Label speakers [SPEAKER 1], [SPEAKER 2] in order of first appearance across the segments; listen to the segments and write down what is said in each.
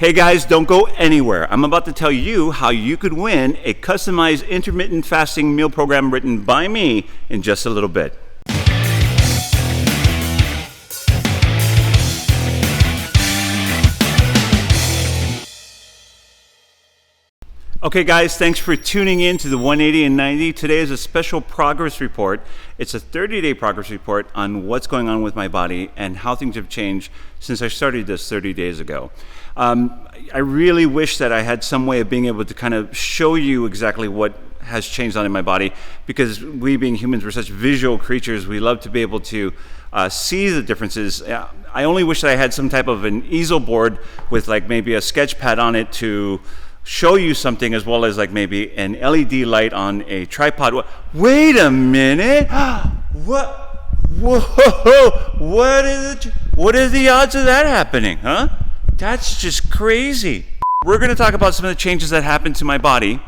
[SPEAKER 1] Hey guys, don't go anywhere. I'm about to tell you how you could win a customized intermittent fasting meal program written by me in just a little bit. Okay guys, thanks for tuning in to the 180 and 90. Today is a special progress report. It's a 30-day progress report on what's going on with my body and how things have changed since I started this 30 days ago. I really wish that I had some way of being able to kind of show you exactly what has changed on in my body, because we being humans, we're such visual creatures. We love to be able to see the differences. I only wish that I had some type of an easel board with like maybe a sketch pad on it to show you something, as well as like maybe an LED light on a tripod. Wait a minute! What? Whoa! What is the odds of that happening, huh? That's just crazy. We're going to talk about some of the changes that happened to my body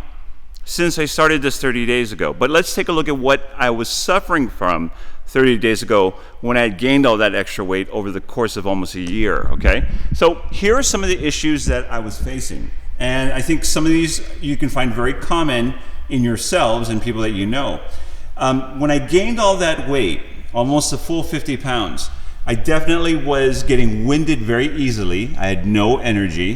[SPEAKER 1] since I started this 30 days ago. But let's take a look at what I was suffering from 30 days ago when I had gained all that extra weight over the course of almost a year, okay? So here are some of the issues that I was facing. And I think some of these you can find very common in yourselves and people that you know. When I gained all that weight, almost a full 50 pounds, I definitely was getting winded very easily. I had no energy.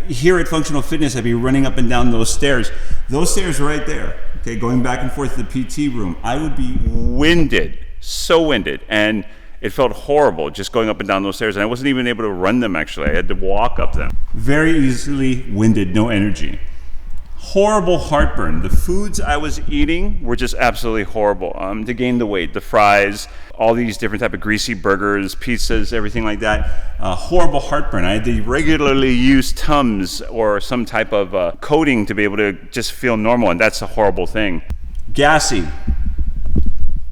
[SPEAKER 1] Here at Functional Fitness, I'd be running up and down those stairs right there, okay, going back and forth to the PT room. I would be winded, so winded, and it felt horrible just going up and down those stairs, and I wasn't even able to run them actually. I had to walk up them. Very easily winded, no energy. Horrible heartburn. The foods I was eating were just absolutely horrible to gain the weight. The fries, all these different type of greasy burgers, pizzas, everything like that. Horrible heartburn. I had to regularly use Tums or some type of coating to be able to just feel normal, and that's a horrible thing. Gassy.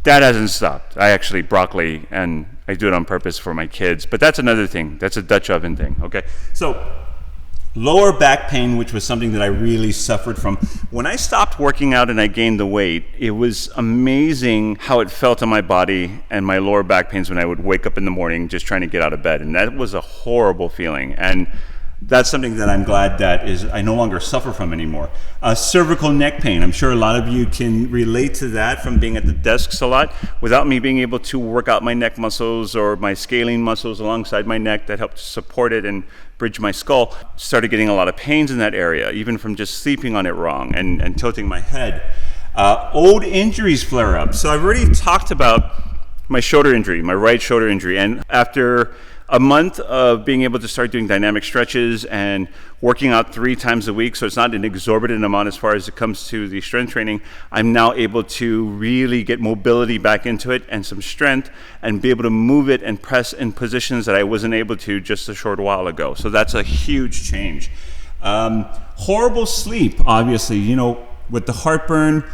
[SPEAKER 1] That hasn't stopped. I actually broccoli, and I do it on purpose for my kids, but that's another thing. That's a Dutch oven thing, okay? So lower back pain, which was something that I really suffered from. When I stopped working out and I gained the weight, it was amazing how it felt on my body and my lower back pains when I would wake up in the morning just trying to get out of bed. And that was a horrible feeling. And that's something that I'm glad that I no longer suffer from anymore. Cervical neck pain. I'm sure a lot of you can relate to that from being at the desks a lot. Without me being able to work out my neck muscles or my scalene muscles alongside my neck that help to support it and bridge my skull, started getting a lot of pains in that area, even from just sleeping on it wrong and tilting my head. Old injuries flare up. So I've already talked about my shoulder injury, my right shoulder injury, and after a month of being able to start doing dynamic stretches and working out 3 times a week, so it's not an exorbitant amount as far as it comes to the strength training, I'm now able to really get mobility back into it and some strength and be able to move it and press in positions that I wasn't able to just a short while ago. So that's a huge change. Horrible sleep, obviously, you know, with the heartburn,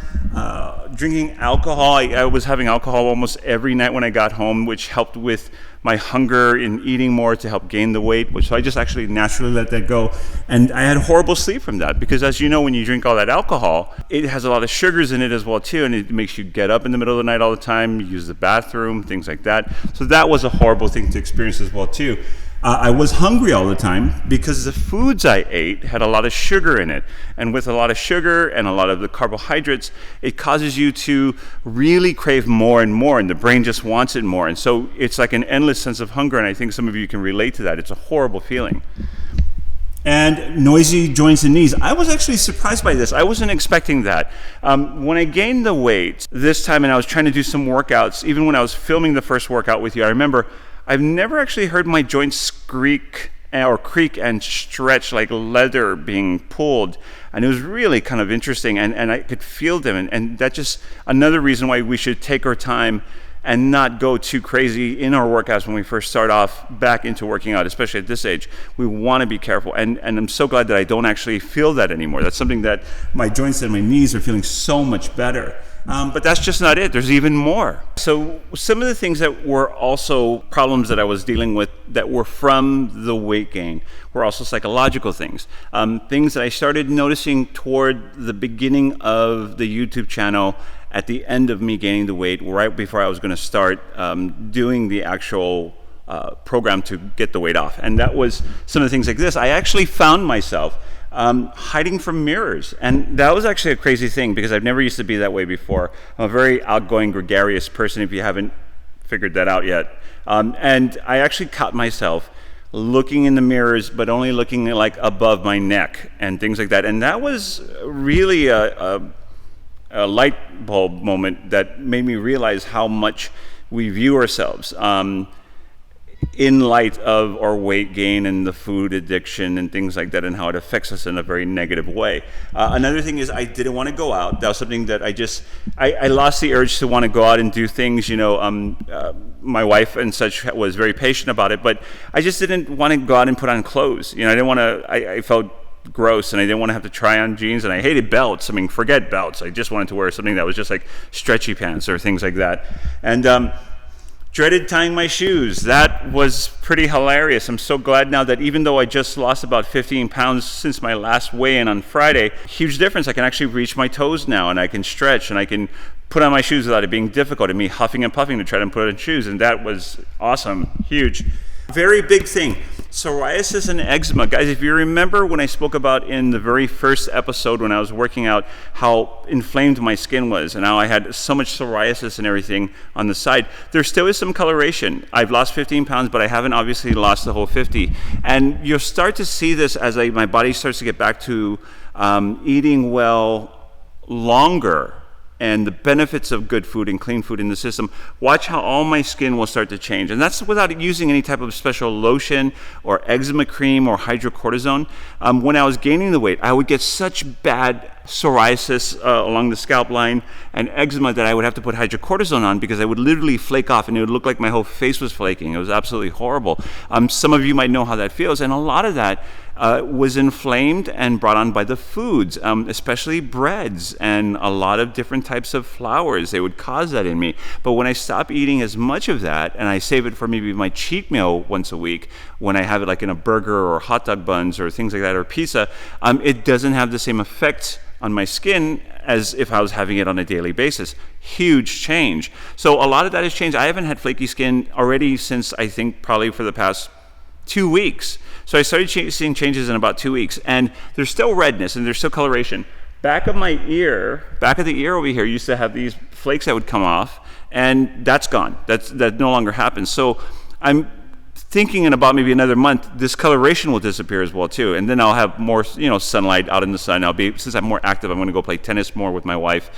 [SPEAKER 1] drinking alcohol. I was having alcohol almost every night when I got home, which helped with my hunger in eating more to help gain the weight, so I just actually naturally let that go. And I had horrible sleep from that, because as you know, when you drink all that alcohol, it has a lot of sugars in it as well too, and it makes you get up in the middle of the night all the time, use the bathroom, things like that. So that was a horrible thing to experience as well too. I was hungry all the time because the foods I ate had a lot of sugar in it. And with a lot of sugar and a lot of the carbohydrates, it causes you to really crave more and more, and the brain just wants it more. And so it's like an endless sense of hunger, and I think some of you can relate to that. It's a horrible feeling. And noisy joints and knees. I was actually surprised by this. I wasn't expecting that. When I gained the weight this time and I was trying to do some workouts, even when I was filming the first workout with you, I remember I've never actually heard my joints squeak or creak and stretch like leather being pulled. And it was really kind of interesting, and I could feel them. And that's just another reason why we should take our time and not go too crazy in our workouts when we first start off back into working out, especially at this age. We want to be careful. And I'm so glad that I don't actually feel that anymore. That's something that my joints and my knees are feeling so much better. But that's just not it. There's even more. So some of the things that were also problems that I was dealing with that were from the weight gain were also psychological things. Things that I started noticing toward the beginning of the YouTube channel at the end of me gaining the weight, right before I was going to start doing the actual program to get the weight off. And that was some of the things like this. I actually found myself hiding from mirrors. And that was actually a crazy thing because I've never used to be that way before. I'm a very outgoing, gregarious person, if you haven't figured that out yet. And I actually caught myself looking in the mirrors, but only looking like above my neck and things like that. And that was really a light bulb moment that made me realize how much we view ourselves in light of our weight gain and the food addiction and things like that, and how it affects us in a very negative way. Another thing is I didn't want to go out. That was something that I lost the urge to want to go out and do things. My wife and such was very patient about it, but I just didn't want to go out and put on clothes. I didn't want to, I felt gross, and I didn't want to have to try on jeans, and I hated belts. I mean, forget belts. I just wanted to wear something that was just like stretchy pants or things like that. And dreaded tying my shoes. That was pretty hilarious. I'm so glad now that even though I just lost about 15 pounds since my last weigh-in on Friday, huge difference. I can actually reach my toes now, and I can stretch, and I can put on my shoes without it being difficult, and me huffing and puffing to try to put on shoes, and that was awesome. Huge. Very big thing. Psoriasis and eczema. Guys, if you remember when I spoke about in the very first episode when I was working out how inflamed my skin was and how I had so much psoriasis and everything on the side, there still is some coloration. I've lost 15 pounds, but I haven't obviously lost the whole 50. And you'll start to see this as my body starts to get back to eating well longer, and the benefits of good food and clean food in the system. Watch how all my skin will start to change. And that's without using any type of special lotion or eczema cream or hydrocortisone. When I was gaining the weight, I would get such bad psoriasis along the scalp line and eczema that I would have to put hydrocortisone on because I would literally flake off and it would look like my whole face was flaking. It was absolutely horrible. Some of you might know how that feels, and a lot of that was inflamed and brought on by the foods, especially breads and a lot of different types of flours. They would cause that in me. But when I stop eating as much of that and I save it for maybe my cheat meal once a week, when I have it like in a burger or hot dog buns or things like that, or pizza, it doesn't have the same effect on my skin as if I was having it on a daily basis. Huge change. So a lot of that has changed. I haven't had flaky skin already since I think probably for the past 2 weeks. So I started seeing changes in about 2 weeks, and there's still redness and there's still coloration. Back of the ear over here used to have these flakes that would come off, and that's gone. That no longer happens. So I'm thinking in about maybe another month, this coloration will disappear as well too, and then I'll have more, sunlight out in the sun. Since I'm more active, I'm going to go play tennis more with my wife,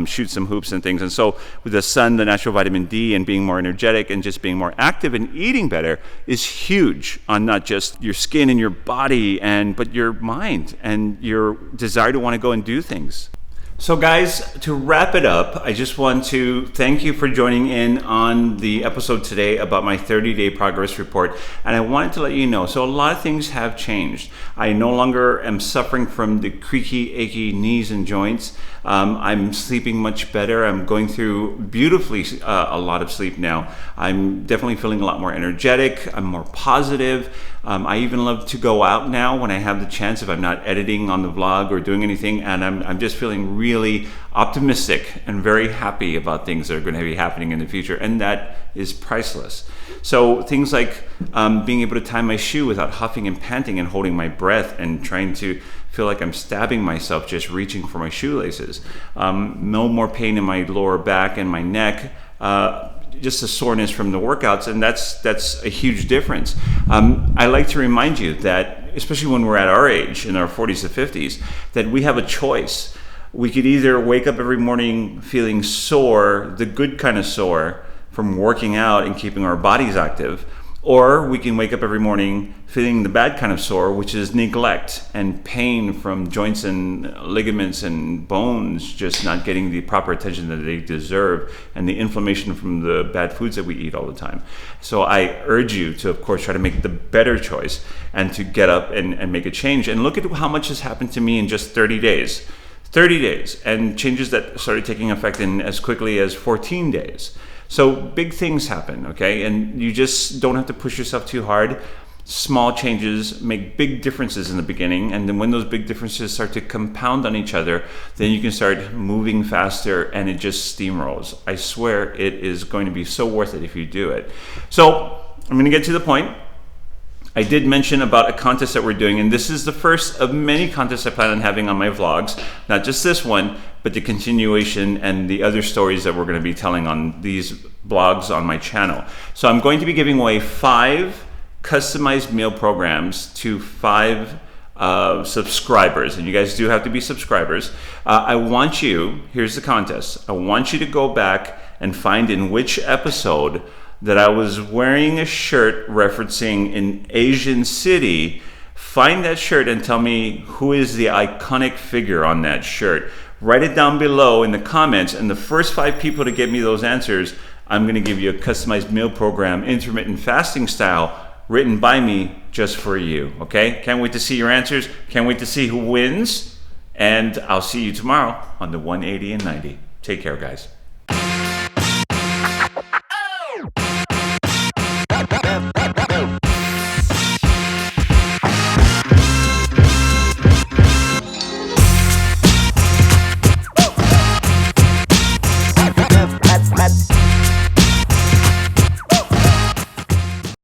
[SPEAKER 1] shoot some hoops and things. And so with the sun, the natural vitamin D, and being more energetic and just being more active and eating better is huge on not just your skin and your body, but your mind and your desire to want to go and do things. So guys, to wrap it up, I just want to thank you for joining in on the episode today about my 30-day progress report. And I wanted to let you know, so a lot of things have changed. I no longer am suffering from the creaky, achy knees and joints. I'm sleeping much better. I'm going through beautifully a lot of sleep now. I'm definitely feeling a lot more energetic. I'm more positive. I even love to go out now when I have the chance, if I'm not editing on the vlog or doing anything, and I'm just feeling really optimistic and very happy about things that are going to be happening in the future, and that is priceless. So things like being able to tie my shoe without huffing and panting and holding my breath and trying to feel like I'm stabbing myself just reaching for my shoelaces. No more pain in my lower back and my neck. Just a soreness from the workouts, and that's a huge difference. I like to remind you that, especially when we're at our age, in our 40s to 50s, that we have a choice. We could either wake up every morning feeling sore, the good kind of sore, from working out and keeping our bodies active, or we can wake up every morning feeling the bad kind of sore, which is neglect and pain from joints and ligaments and bones just not getting the proper attention that they deserve, and the inflammation from the bad foods that we eat all the time. So I urge you to, of course, try to make the better choice and to get up and make a change. And look at how much has happened to me in just 30 days. 30 days, and changes that started taking effect in as quickly as 14 days. So big things happen, okay? And you just don't have to push yourself too hard. Small changes make big differences in the beginning, and then when those big differences start to compound on each other, then you can start moving faster, and it just steamrolls. I swear it is going to be so worth it if you do it. So I'm going to get to the point. I did mention about a contest that we're doing, and this is the first of many contests I plan on having on my vlogs. Not just this one, but the continuation and the other stories that we're going to be telling on these blogs on my channel. So I'm going to be giving away 5 customized meal programs to 5 subscribers, and you guys do have to be subscribers. I want you, here's the contest, I want you to go back and find in which episode that I was wearing a shirt referencing an Asian city. Find that shirt and tell me who is the iconic figure on that shirt. Write it down below in the comments, and the first 5 people to get me those answers, I'm going to give you a customized meal program, intermittent fasting style, written by me just for you. Okay? Can't wait to see your answers. Can't wait to see who wins. And I'll see you tomorrow on the 180 and 90. Take care, guys.